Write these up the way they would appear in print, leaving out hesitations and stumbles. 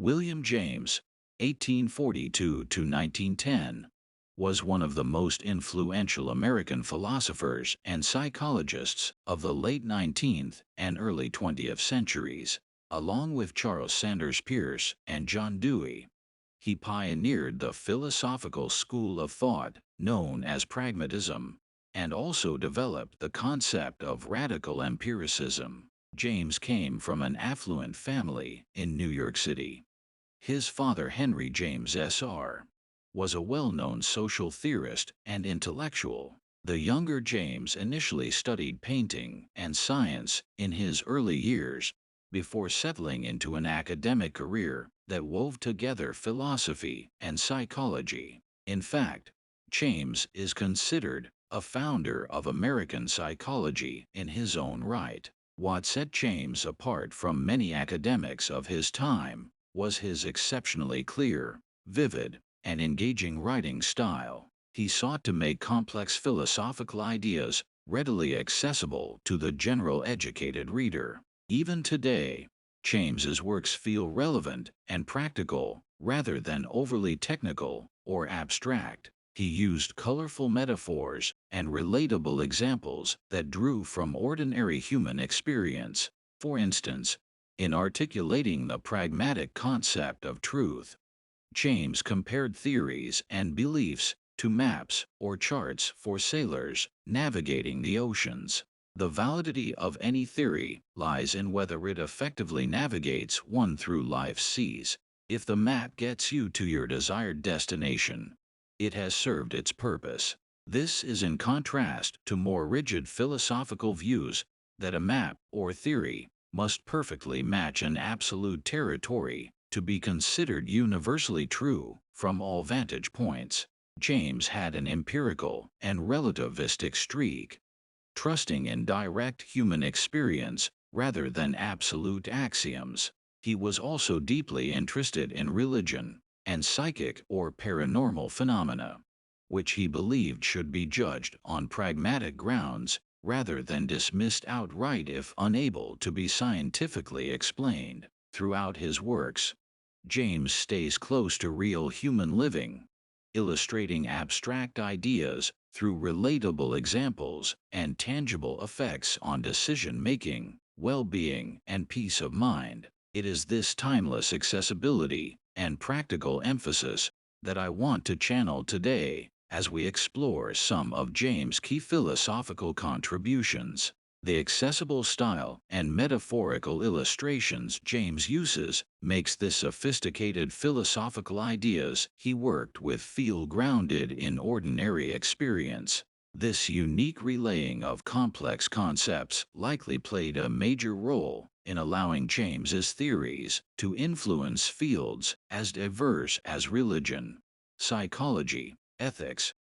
William James, 1842 to 1910, was one of the most influential American philosophers and psychologists of the late 19th and early 20th centuries. Along with Charles Sanders Peirce and John Dewey, he pioneered the philosophical school of thought known as pragmatism, and also developed the concept of radical empiricism. James came from an affluent family in New York City. His father, Henry James Sr., was a well-known social theorist and intellectual. The younger James initially studied painting and science in his early years, before settling into an academic career that wove together philosophy and psychology. In fact, James is considered a founder of American psychology in his own right. What set James apart from many academics of his time was his exceptionally clear, vivid, and engaging writing style. He sought to make complex philosophical ideas readily accessible to the general educated reader. Even today, James's works feel relevant and practical rather than overly technical or abstract. He used colorful metaphors and relatable examples that drew from ordinary human experience. For instance, in articulating the pragmatic concept of truth, James compared theories and beliefs to maps or charts for sailors navigating the oceans. The validity of any theory lies in whether it effectively navigates one through life's seas. If the map gets you to your desired destination, it has served its purpose. This is in contrast to more rigid philosophical views that a map or theory must perfectly match an absolute territory to be considered universally true from all vantage points. James had an empirical and relativistic streak, trusting in direct human experience rather than absolute axioms. He was also deeply interested in religion and psychic or paranormal phenomena, which he believed should be judged on pragmatic grounds rather than dismissed outright if unable to be scientifically explained. Throughout his works, James stays close to real human living, illustrating abstract ideas through relatable examples and tangible effects on decision-making, well-being, and peace of mind. It is this timeless accessibility and practical emphasis that I want to channel today as we explore some of James' key philosophical contributions. The accessible style and metaphorical illustrations James uses makes the sophisticated philosophical ideas he worked with feel grounded in ordinary experience. This unique relaying of complex concepts likely played a major role in allowing James's theories to influence fields as diverse as religion, psychology, ethics,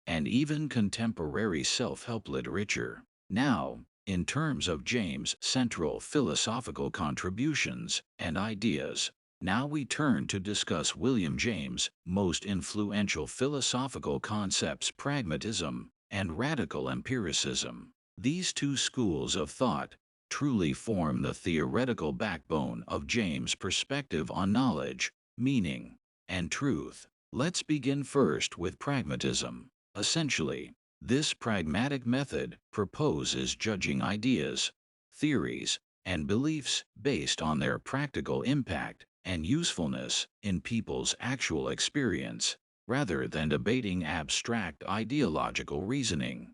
and even contemporary self-help literature. Now, in terms of James' central philosophical contributions and ideas, now we turn to discuss William James' most influential philosophical concepts: pragmatism and radical empiricism. These two schools of thought truly form the theoretical backbone of James' perspective on knowledge, meaning, and truth. Let's begin first with pragmatism. Essentially, this pragmatic method proposes judging ideas, theories, and beliefs based on their practical impact and usefulness in people's actual experience, rather than debating abstract ideological reasoning.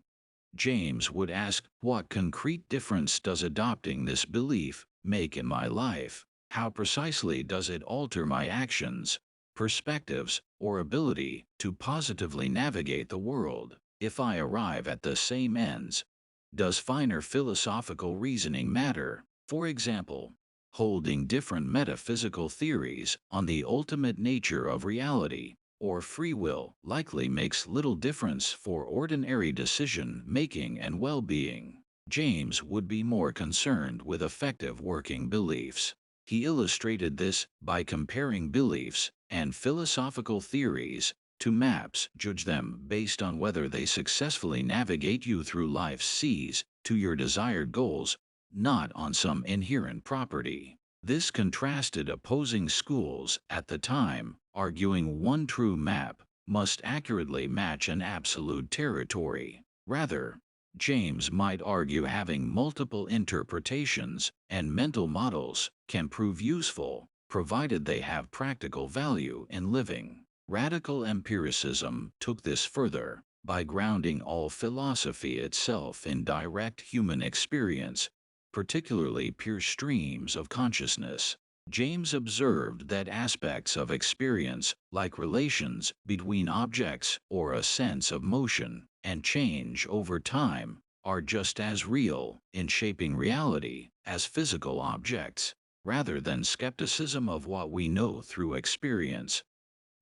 James would ask, what concrete difference does adopting this belief make in my life? How precisely does it alter my actions, perspectives, or ability to positively navigate the world? If I arrive at the same ends, does finer philosophical reasoning matter? For example, holding different metaphysical theories on the ultimate nature of reality or free will likely makes little difference for ordinary decision-making and well-being. James would be more concerned with effective working beliefs. He illustrated this by comparing beliefs and philosophical theories to maps. Judge them based on whether they successfully navigate you through life's seas to your desired goals, not on some inherent property. This contrasted opposing schools at the time, arguing one true map must accurately match an absolute territory. Rather, James might argue having multiple interpretations and mental models can prove useful, provided they have practical value in living. Radical empiricism took this further by grounding all philosophy itself in direct human experience, particularly pure streams of consciousness. James observed that aspects of experience, like relations between objects or a sense of motion and change over time, are just as real in shaping reality as physical objects. Rather than skepticism of what we know through experience,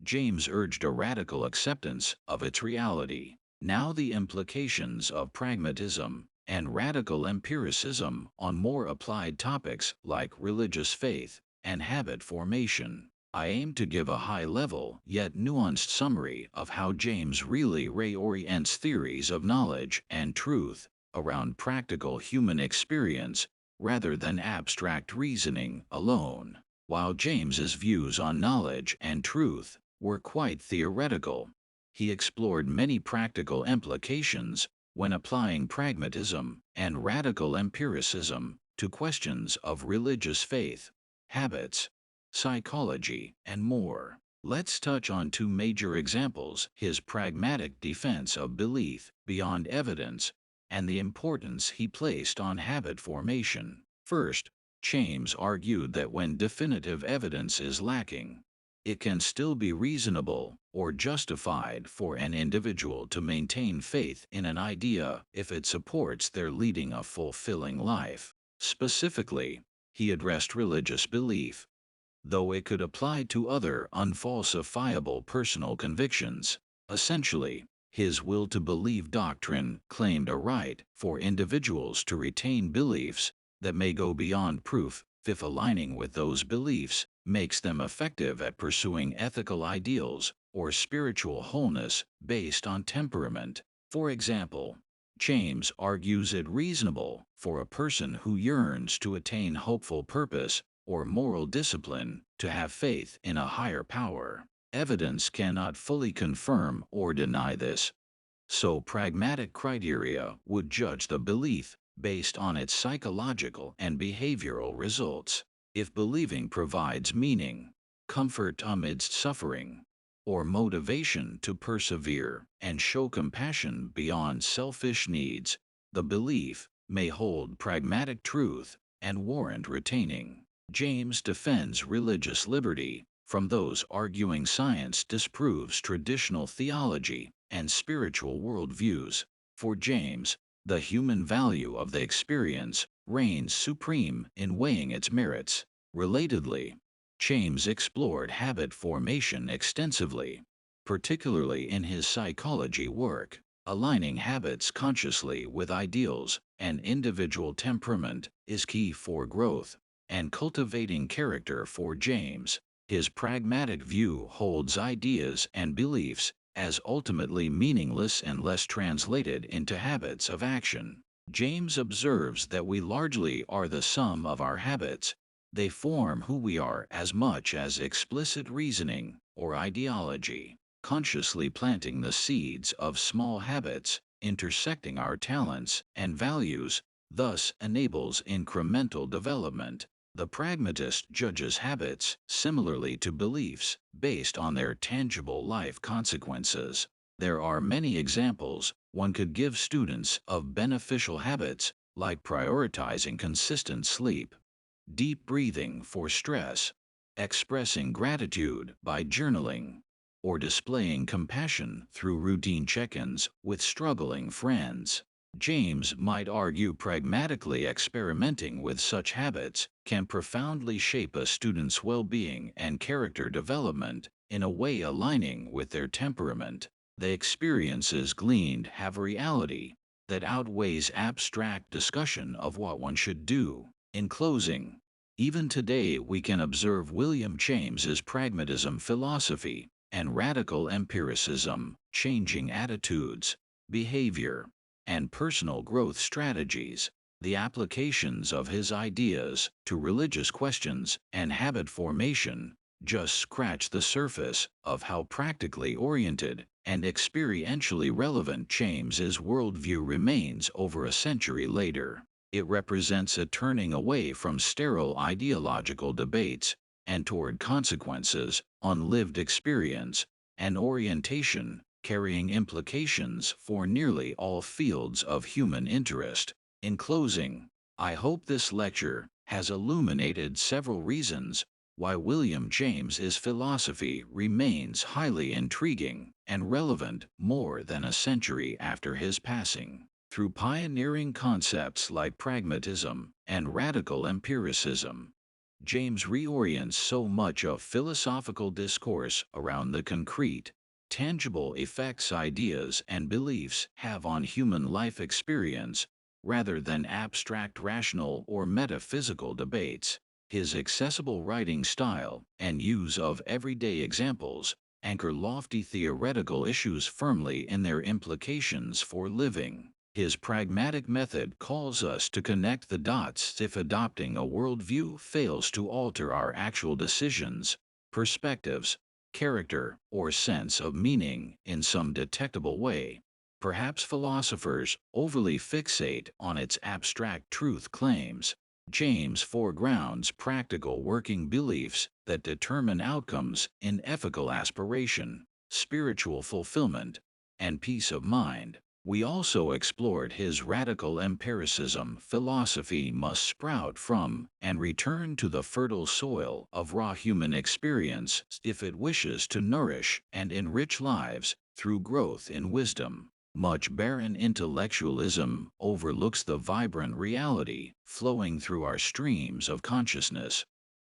James urged a radical acceptance of its reality. Now, the implications of pragmatism and radical empiricism on more applied topics like religious faith and habit formation. I aim to give a high-level yet nuanced summary of how James really reorients theories of knowledge and truth around practical human experience rather than abstract reasoning alone. While James's views on knowledge and truth were quite theoretical, he explored many practical implications when applying pragmatism and radical empiricism to questions of religious faith, habits, psychology, and more. Let's touch on two major examples: his pragmatic defense of belief beyond evidence and the importance he placed on habit formation. First, James argued that when definitive evidence is lacking, it can still be reasonable or justified for an individual to maintain faith in an idea if it supports their leading a fulfilling life. Specifically, he addressed religious belief, though it could apply to other unfalsifiable personal convictions. Essentially, his will to believe doctrine claimed a right for individuals to retain beliefs that may go beyond proof if aligning with those beliefs makes them effective at pursuing ethical ideals or spiritual wholeness based on temperament. For example, James argues it reasonable for a person who yearns to attain hopeful purpose or moral discipline to have faith in a higher power. Evidence cannot fully confirm or deny this, so pragmatic criteria would judge the belief based on its psychological and behavioral results. If believing provides meaning, comfort amidst suffering, or motivation to persevere and show compassion beyond selfish needs, the belief may hold pragmatic truth and warrant retaining. James defends religious liberty from those arguing science disproves traditional theology and spiritual worldviews. For James, the human value of the experience reigns supreme in weighing its merits. Relatedly, James explored habit formation extensively, particularly in his psychology work. Aligning habits consciously with ideals and individual temperament is key for growth and cultivating character. For James, his pragmatic view holds ideas and beliefs as ultimately meaningless unless translated into habits of action. James observes that we largely are the sum of our habits. They form who we are as much as explicit reasoning or ideology. Consciously planting the seeds of small habits, intersecting our talents and values, thus enables incremental development. The pragmatist judges habits similarly to beliefs based on their tangible life consequences. There are many examples one could give students of beneficial habits, like prioritizing consistent sleep, deep breathing for stress, expressing gratitude by journaling, or displaying compassion through routine check-ins with struggling friends. James might argue pragmatically experimenting with such habits can profoundly shape a student's well-being and character development in a way aligning with their temperament. The experiences gleaned have reality that outweighs abstract discussion of what one should do. In closing, even today we can observe William James's pragmatism philosophy and radical empiricism changing attitudes, behavior, and personal growth strategies. The applications of his ideas to religious questions and habit formation just scratch the surface of how practically oriented and experientially relevant James's worldview remains over a century later. It represents a turning away from sterile ideological debates and toward consequences on lived experience, an orientation carrying implications for nearly all fields of human interest. In closing, I hope this lecture has illuminated several reasons why William James's philosophy remains highly intriguing and relevant more than a century after his passing. Through pioneering concepts like pragmatism and radical empiricism, James reorients so much of philosophical discourse around the concrete, tangible effects ideas and beliefs have on human life experience, rather than abstract rational or metaphysical debates. His accessible writing style and use of everyday examples anchor lofty theoretical issues firmly in their implications for living. His pragmatic method calls us to connect the dots if adopting a worldview fails to alter our actual decisions, perspectives, character, or sense of meaning in some detectable way. Perhaps philosophers overly fixate on its abstract truth claims. James foregrounds practical working beliefs that determine outcomes in ethical aspiration, spiritual fulfillment, and peace of mind. We also explored his radical empiricism. Philosophy must sprout from and return to the fertile soil of raw human experience if it wishes to nourish and enrich lives through growth in wisdom. Much barren intellectualism overlooks the vibrant reality flowing through our streams of consciousness,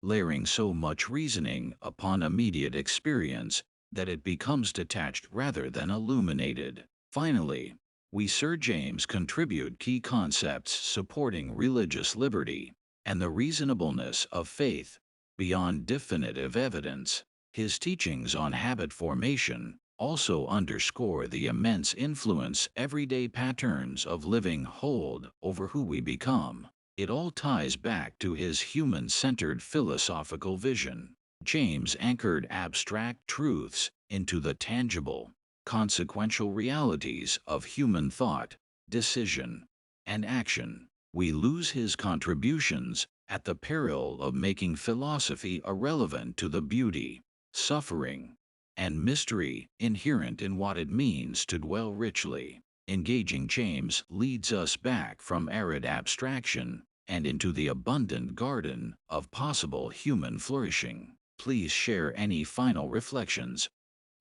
layering so much reasoning upon immediate experience that it becomes detached rather than illuminated. Finally, we Sir James contribute key concepts supporting religious liberty and the reasonableness of faith beyond definitive evidence. His teachings on habit formation also underscore the immense influence everyday patterns of living hold over who we become. It all ties back to his human-centered philosophical vision. James anchored abstract truths into the tangible, consequential realities of human thought, decision, and action. We lose his contributions at the peril of making philosophy irrelevant to the beauty, suffering, and mystery inherent in what it means to dwell richly. Engaging James leads us back from arid abstraction and into the abundant garden of possible human flourishing. Please share any final reflections,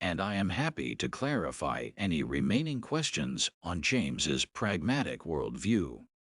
and I am happy to clarify any remaining questions on James's pragmatic worldview.